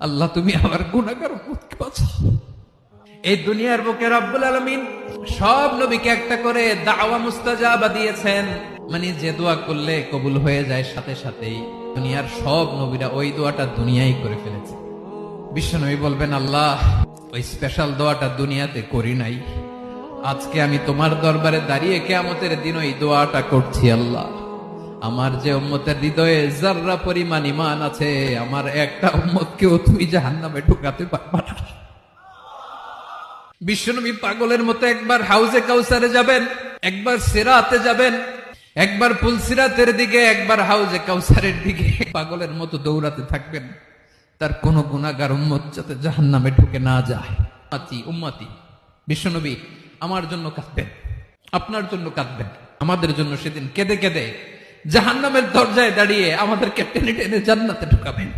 আল্লাহ তুমি আমার গুনাহগার উম্মতকে বাঁচাও। এই দুনিয়ার বুকে রব্বুল আলামিন সব নবীকে একটা করে দাওয়া মুস্তাজাবা দিয়েছেন, মানে যে দোয়া করলে কবুল হয়ে যায় সাথে সাথেই। দুনিয়ার সব নবীরা ওই দোয়াটা দুনিয়ায় করে ফেলেছে। বিশ্বনবী বলবেন, আল্লাহ ওই স্পেশাল দোয়াটা দুনিয়াতে করি নাই, আজকে আমি তোমার দরবারে দাঁড়িয়ে কিয়ামতের দিন ওই দোয়াটা করছি। আল্লাহ আমার যে উম্মতের হৃদয়ে যাররা পরিমাণ ঈমান আছে, আমার একটা উম্মতকেও তুমি জাহান্নামে ঢুকাতে পারবা না। বিশ্বনবী পাগলের মতো একবার হাউজে কাউসারে যাবেন, একবার সিরাতে যাবেন, একবার পুলসিরাতের দিকে, একবার হাউজে কাউসারের দিকে পাগলের মতো দৌড়াতে থাকবেন, তার কোন গুনাহগার উম্মত যাতে জাহান্নামে ঢুকে না যায়। উম্মতি বিশ্বনবী আমার জন্য কাঁদবেন, আপনার জন্য কাঁদবেন, আমাদের জন্য সেদিন কেঁদে কেঁদে জাহান্নামের দরজায় দাঁড়িয়ে আমাদেরকে টেনে টেনে জান্নাতে ঢুকাবেন।